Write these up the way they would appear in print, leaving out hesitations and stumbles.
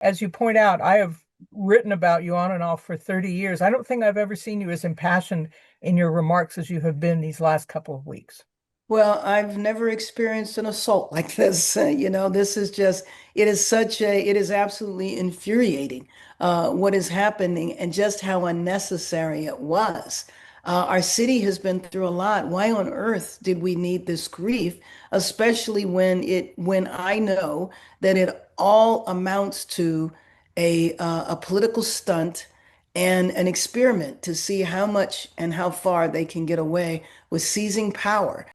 As you point out, I have written about you on and off for 30 years. I don't think I've ever seen you as impassioned in your remarks as you have been these last couple of weeks. Well, I've never experienced an assault like this. This is just, it is absolutely infuriating what is happening and just how unnecessary it was. Our city has been through a lot. Why on earth did we need this grief, especially when I know that it all amounts to a political stunt and an experiment to see how much and how far they can get away with seizing power.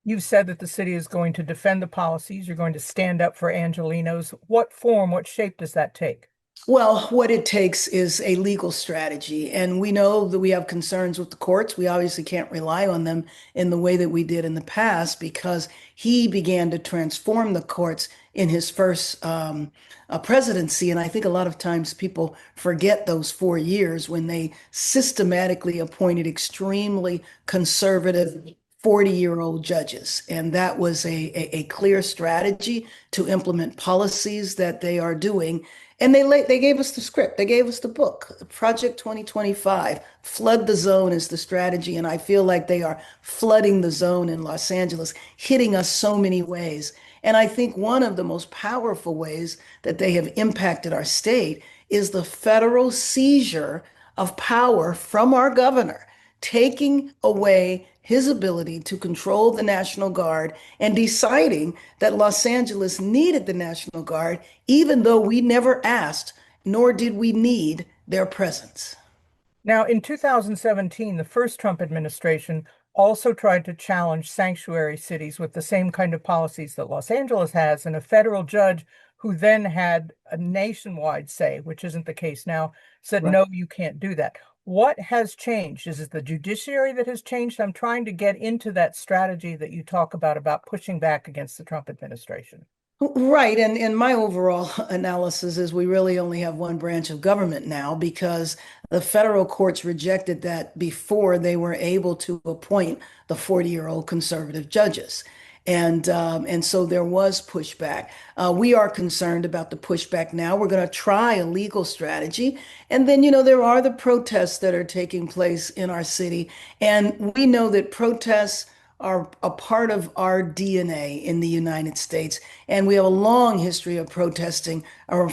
You've said that the city is going to defend the policies. You're going to stand up for Angelenos. What form, what shape does that take? Well, what it takes is a legal strategy. And we know that we have concerns with the courts. We obviously can't rely on them in the way that we did in the past because he began to transform the courts in his first presidency. And I think a lot of times people forget those 4 years when they systematically appointed extremely conservative 40-year-old judges. And that was a clear strategy to implement policies that they are doing. And they gave us the script. They gave us the book, Project 2025. Flood the zone is the strategy, and I feel like they are flooding the zone in Los Angeles, hitting us so many ways. And I think one of the most powerful ways that they have impacted our state is the federal seizure of power from our governor, taking away his ability to control the National Guard and deciding that Los Angeles needed the National Guard, even though we never asked, nor did we need their presence. Now, in 2017, the first Trump administration also tried to challenge sanctuary cities with the same kind of policies that Los Angeles has, and a federal judge who then had a nationwide say, which isn't the case now, said, Right. no, you can't do that. What has changed? Is it the judiciary that has changed? I'm trying to get into that strategy that you talk about pushing back against the Trump administration. Right. And my overall analysis is we really only have one branch of government now because the federal courts rejected that before they were able to appoint the 40-year-old conservative judges. And so there was pushback. We are concerned about the pushback now. We're going to try a legal strategy. And then, there are the protests that are taking place in our city. And we know that protests are a part of our DNA in the United States. And we have a long history of protesting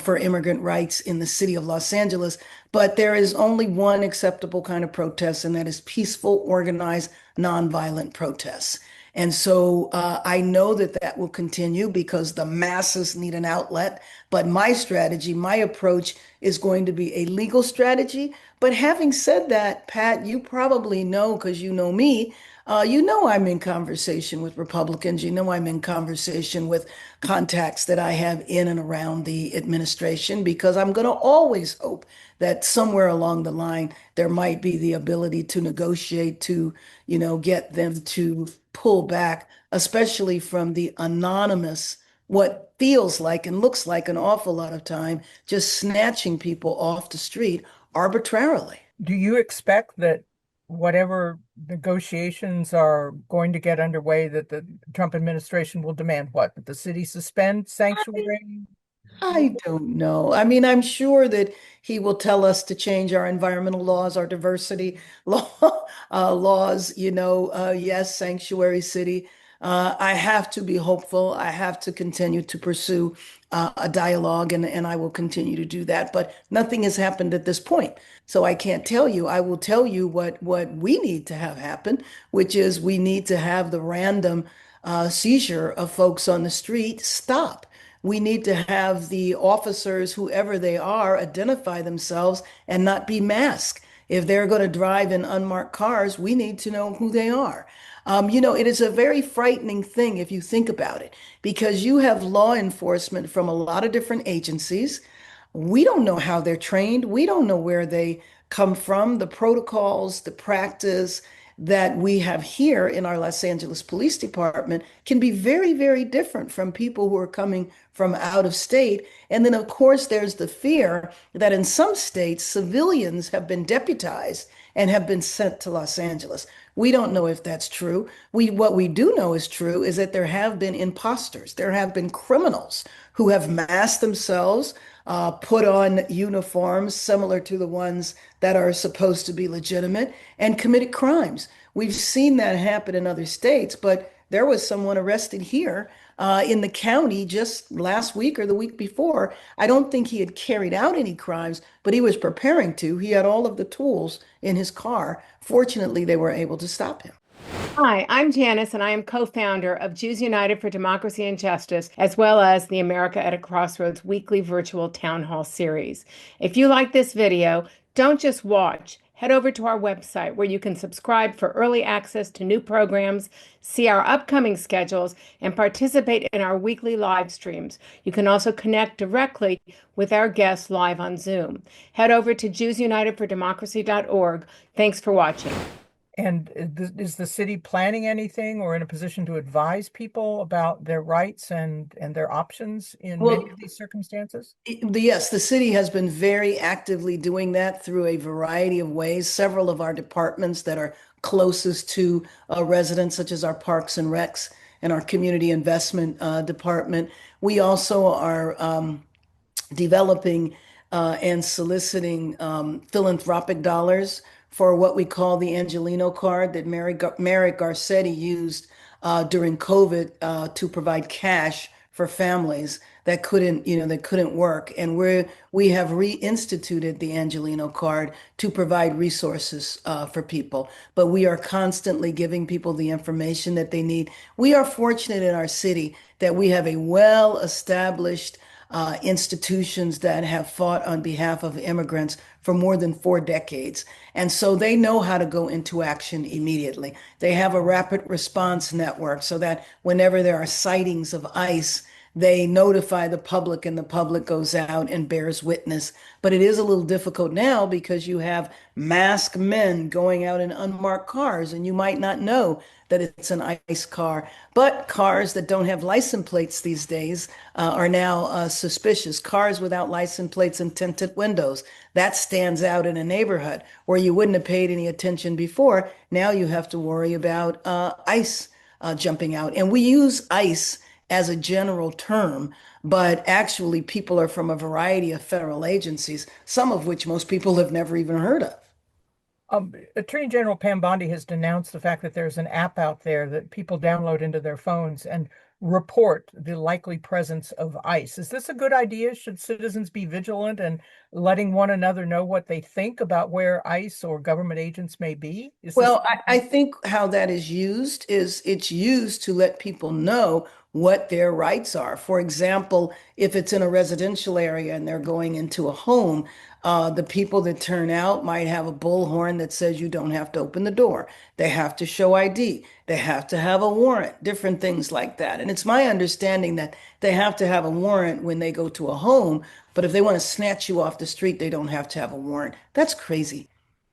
for immigrant rights in the city of Los Angeles. But there is only one acceptable kind of protest, and that is peaceful, organized, nonviolent protests. And so I know that that will continue because the masses need an outlet. But my strategy, my approach is going to be a legal strategy. But having said that, Pat, you probably know because you know me. I'm in conversation with Republicans. I'm in conversation with contacts that I have in and around the administration because I'm going to always hope that somewhere along the line there might be the ability to negotiate to, get them to pull back, especially from the anonymous, what feels like and looks like an awful lot of time, just snatching people off the street arbitrarily. Do you expect that whatever negotiations are going to get underway, that the Trump administration will demand what? That the city suspend sanctuary? I don't know. I mean, I'm sure that he will tell us to change our environmental laws, our diversity laws, yes, sanctuary city. I have to be hopeful. I have to continue to pursue a dialogue, and I will continue to do that. But nothing has happened at this point. So I can't tell you. I will tell you what we need to have happen, which is we need to have the random seizure of folks on the street stop. We need to have the officers, whoever they are, identify themselves and not be masked. If they're going to drive in unmarked cars, we need to know who they are. It is a very frightening thing if you think about it, because you have law enforcement from a lot of different agencies. We don't know how they're trained. We don't know where they come from, the protocols, the practice that we have here in our Los Angeles Police Department can be very, very different from people who are coming from out of state. And then, of course, there's the fear that in some states, civilians have been deputized and have been sent to Los Angeles. We don't know if that's true. What we do know is true is that there have been imposters. There have been criminals who have masked themselves, put on uniforms similar to the ones that are supposed to be legitimate, and committed crimes. We've seen that happen in other states, but there was someone arrested here in the county just last week or the week before. I don't think he had carried out any crimes, but he was preparing to. He had all of the tools in his car. Fortunately, they were able to stop him. Hi, I'm Janice, and I am co-founder of Jews United for Democracy and Justice, as well as the America at a Crossroads weekly virtual town hall series. If you like this video, don't just watch. Head over to our website where you can subscribe for early access to new programs, see our upcoming schedules, and participate in our weekly live streams. You can also connect directly with our guests live on Zoom. Head over to JewsUnitedForDemocracy.org. Thanks for watching. And is the city planning anything or in a position to advise people about their rights and their options in many Well, of these circumstances? yes, the city has been very actively doing that through a variety of ways. Several of our departments that are closest to residents, such as our Parks and Recs and our Community Investment Department. We also are developing and soliciting philanthropic dollars for what we call the Angelino card that Merrick Garcetti used during COVID to provide cash for families that couldn't work. And we have reinstituted the Angelino card to provide resources for people. But we are constantly giving people the information that they need. We are fortunate in our city that we have a well-established institutions that have fought on behalf of immigrants for more than 4 decades. And so they know how to go into action immediately. They have a rapid response network so that whenever there are sightings of ICE, they notify the public and the public goes out and bears witness. But it is a little difficult now because you have masked men going out in unmarked cars and you might not know that it's an ICE car. But cars that don't have license plates these days are now suspicious. Cars without license plates and tinted windows, that stands out in a neighborhood where you wouldn't have paid any attention before. Now you have to worry about ICE jumping out. And we use ICE as a general term, but actually people are from a variety of federal agencies, some of which most people have never even heard of. Attorney General Pam Bondi has denounced the fact that there's an app out there that people download into their phones and report the likely presence of ICE. Is this a good idea? Should citizens be vigilant and letting one another know what they think about where ICE or government agents may be? Is this Well, I think how that is used is it's used to let people know what their rights are. For example, if it's in a residential area and they're going into a home, the people that turn out might have a bullhorn that says you don't have to open the door. They have to show ID. They have to have a warrant, different things like that. And it's my understanding that they have to have a warrant when they go to a home, but if they want to snatch you off the street, they don't have to have a warrant. That's crazy.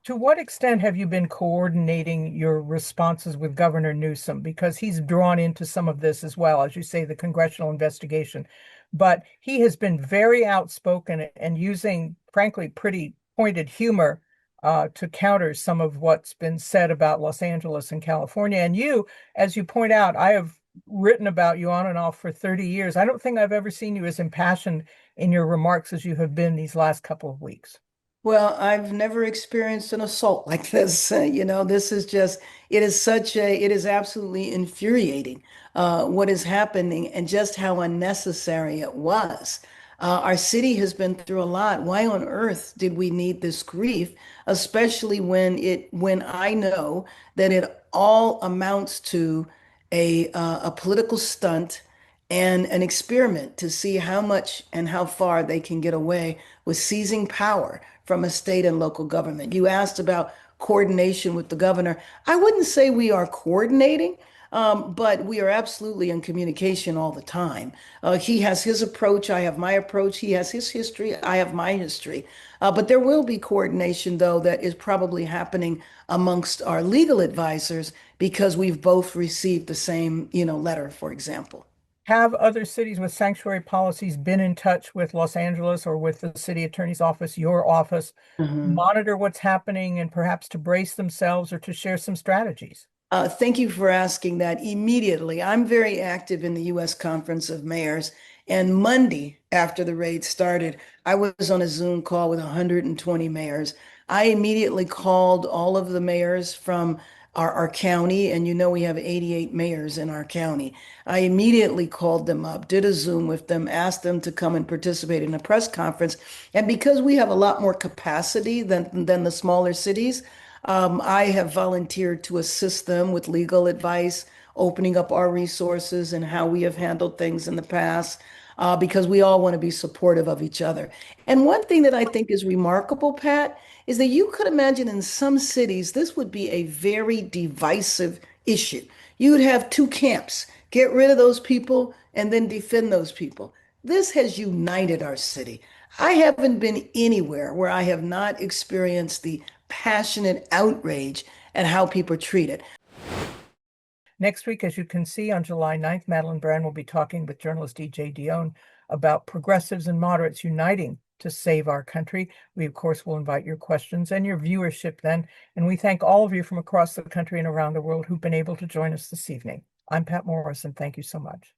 To what extent have you been coordinating your responses with Governor Newsom? Because he's drawn into some of this as well, as you say, the congressional investigation. But he has been very outspoken and using, frankly, pretty pointed humor to counter some of what's been said about Los Angeles and California. And you, as you point out, I have written about you on and off for 30 years. I don't think I've ever seen you as impassioned in your remarks as you have been these last couple of weeks. Well, I've never experienced an assault like this. This is just, it is absolutely infuriating what is happening and just how unnecessary it was. Our city has been through a lot. Why on earth did we need this grief, especially when I know that it all amounts to a political stunt and an experiment to see how much and how far they can get away with seizing power from a state and local government. You asked about coordination with the governor. I wouldn't say we are coordinating, but we are absolutely in communication all the time. He has his approach, I have my approach. He has his history, I have my history. But there will be coordination, though, that is probably happening amongst our legal advisors because we've both received the same, letter, for example. Have other cities with sanctuary policies been in touch with Los Angeles or with the city attorney's office, your office, monitor what's happening and perhaps to brace themselves or to share some strategies? Thank you for asking that immediately. I'm very active in the U.S. Conference of Mayors. And Monday, after the raid started, I was on a Zoom call with 120 mayors. I immediately called all of the mayors from our county, and you know we have 88 mayors in our county. I immediately called them up, did a Zoom with them, asked them to come and participate in a press conference. And because we have a lot more capacity than the smaller cities, I have volunteered to assist them with legal advice, opening up our resources and how we have handled things in the past, because we all want to be supportive of each other. And one thing that I think is remarkable, Pat, is that you could imagine in some cities this would be a very divisive issue. You would have two camps, get rid of those people and then defend those people. This has united our city. I haven't been anywhere where I have not experienced the passionate outrage at how people are treated. Next week, as you can see, on July 9th, Madeline Brand will be talking with journalist E.J. Dion about progressives and moderates uniting to save our country. We, of course, will invite your questions and your viewership then. And we thank all of you from across the country and around the world who've been able to join us this evening. I'm Pat Morrison. Thank you so much.